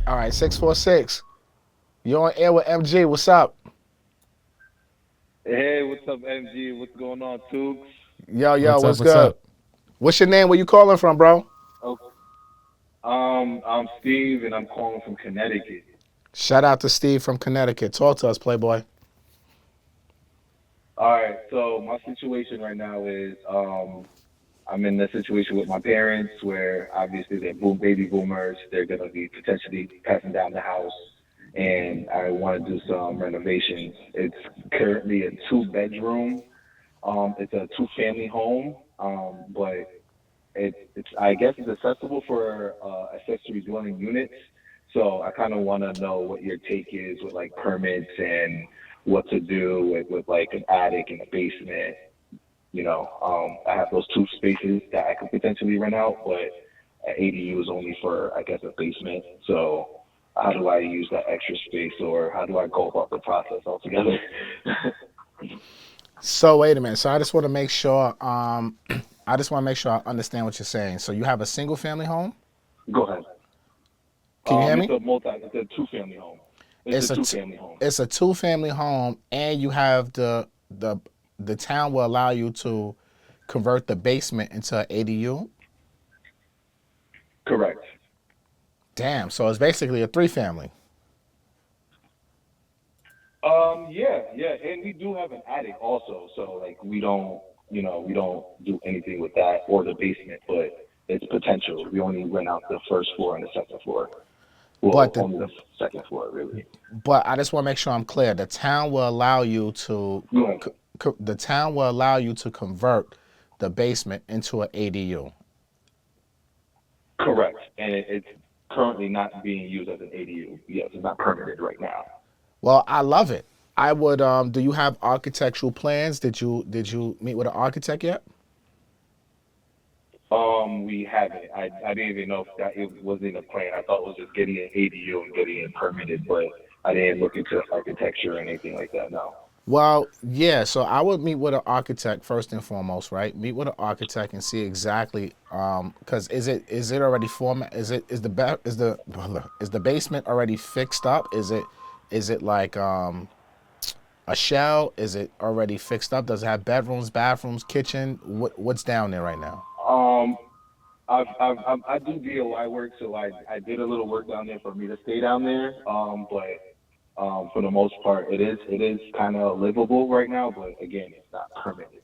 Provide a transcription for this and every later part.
All right, 646. You're on air with MG. What's up? Hey, what's up, MG? What's going on, Tooks? Yo, What's up? what's What's good? up? What's your name? Where you calling from, bro? Oh, I'm Steve, and I'm calling from Connecticut. Shout out to Steve from Connecticut. Talk to us, Playboy. All right, so my situation right now is I'm in a situation with my parents where obviously they're baby boomers. They're gonna be potentially passing down the house, and I want to do some renovations. It's currently a two-bedroom. It's a two-family home, but it's I guess it's accessible for accessory dwelling units. So I kind of want to know what your take is with like permits and what to do with like an attic and a basement. I have those two spaces that I could potentially rent out, but an ADU is only for I guess a basement. So how do I use that extra space, or how do I go about the process altogether? So wait a minute. So I just want to make sure. I just want to make sure I understand what you're saying. So you have a single family home? Go ahead. Can you hear It's me? a two-family home. It's a It's a t- two-family home. it's a two family home, and you have the town will allow you to convert the basement into an ADU. Correct. Damn. So it's basically a three family. Yeah, and we do have an attic also, so like we don't do anything with that or the basement, but it's potential. We only rent out the first floor and the second floor. But Well, the only the second floor, really. but I just want to make sure I'm clear. The town will allow you to Yeah, the town will allow you to convert the basement into an ADU. correct. And it's currently not being used as an ADU. Yes, it's not permitted right now. Well, I love it. I would. Do you have architectural plans? Did you meet with an architect yet? We haven't. I didn't even know if that it was in the plan. I thought it was just getting an ADU and getting it permitted, but I didn't look into architecture or anything like that. No. Well, yeah. So I would meet with an architect first and foremost, right? Meet with an architect and see exactly. Because is it already format? Is the basement already fixed up? Is it like a shell? Is it already fixed up? Does it have bedrooms, bathrooms, kitchen? What's down there right now? Um, I do DIY work, so I did a little work down there for me to stay down there. But for the most part, it is kind of livable right now. But again, it's not permitted.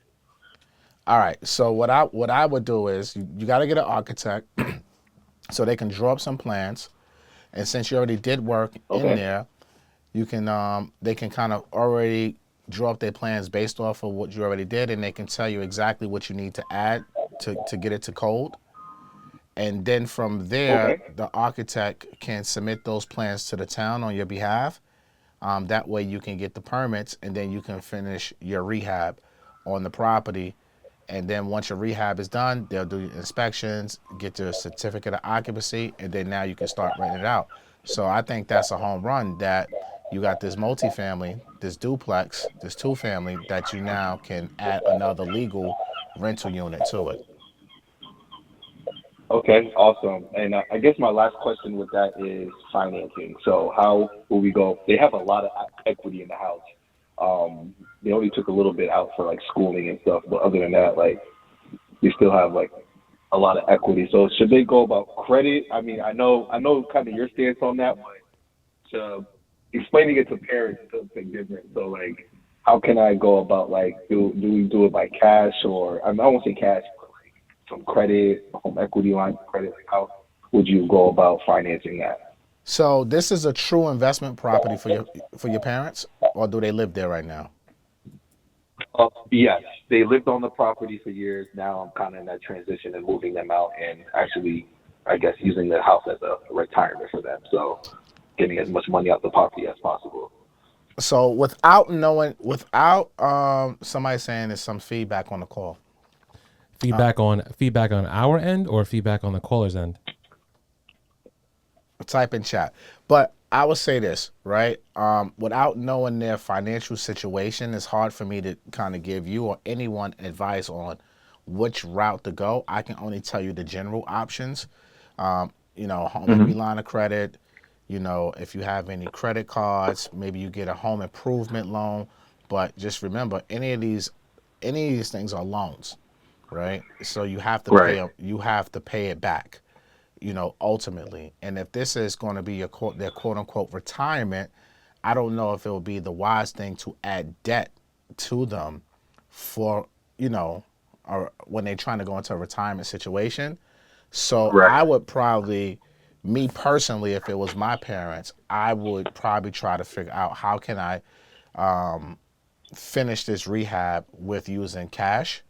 All right. So what I would do is you got to get an architect so they can draw up some plans. And since you already did work in Okay. there, you can they can kind of already draw up their plans based off of what you already did, and they can tell you exactly what you need to add to get it to code. And then from there, Okay. the architect can submit those plans to the town on your behalf. That way you can get the permits, and then you can finish your rehab on the property. And then once your rehab is done, they'll do your inspections, get your certificate of occupancy, and then now you can start renting it out. So I think that's a home run that you got this multifamily, this duplex, this two family that you now can add another legal rental unit to it. Okay. Awesome. And I guess my last question with that is financing. So how will we go? They have a lot of equity in the house. They only took a little bit out for like schooling and stuff, but other than that, like they still have like a lot of equity. So should they go about credit? I mean, I know kind of your stance on that, but explaining it to parents is something different. So like, how can I go about like do we do it by cash, or I mean, I won't say cash, but like some credit, home equity line of credit? Like how would you go about financing that? So this is a true investment property for your parents, or do they live there right now? Yes, they lived on the property for years. Now I'm kind of in that transition and moving them out and actually, I guess, using the house as a retirement for them. So getting as much money out the property as possible. So without knowing, without somebody saying there's some feedback on the call, Feedback on our end or feedback on the caller's end? type in chat. But I would say this, right? Without knowing their financial situation, it's hard for me to kind of give you or anyone advice on which route to go. I can only tell you the general options. Home equity Hmm. line of credit, if you have any credit cards, maybe you get a home improvement loan. But just remember, any of these things are loans, right? So Right. you have to pay it back, ultimately. And if this is going to be their quote unquote retirement, I don't know if it would be the wise thing to add debt to them for, or when they're trying to go into a retirement situation. So Right. I would probably, me personally, if it was my parents, I would probably try to figure out how can I finish this rehab with using cash.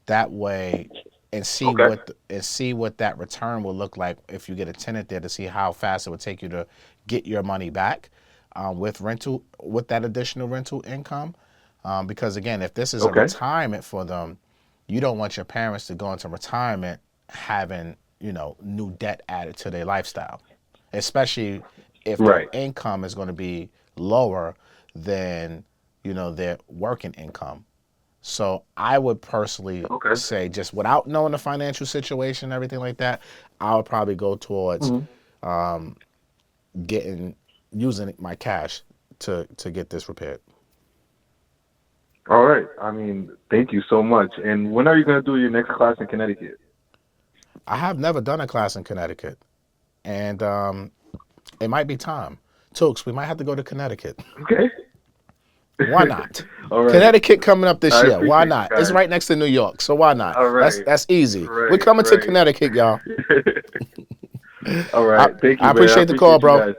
That way, and Okay. see what that return will look like if you get a tenant there, to see how fast it would take you to get your money back with that additional rental income. Because again, if this is a Okay. retirement for them, you don't want your parents to go into retirement having new debt added to their lifestyle, especially if their Right. income is going to be lower than their working income. So I would personally Okay. say, just without knowing the financial situation and everything like that, I would probably go towards Mhm. getting using my cash to get this repaired. All right. I mean, thank you so much. And when are you going to do your next class in Connecticut? I have never done a class in Connecticut, and it might be time. Tooks, we might have to go to Connecticut. Okay. Why not? All right. Connecticut coming up this I year. Why appreciate you not? It's guys. right next to New York, so why not? All That's right. that's easy. We're Right. coming to Right. Connecticut, y'all. All I, right. Thank I you, man. I appreciate the call, appreciate you bro. guys.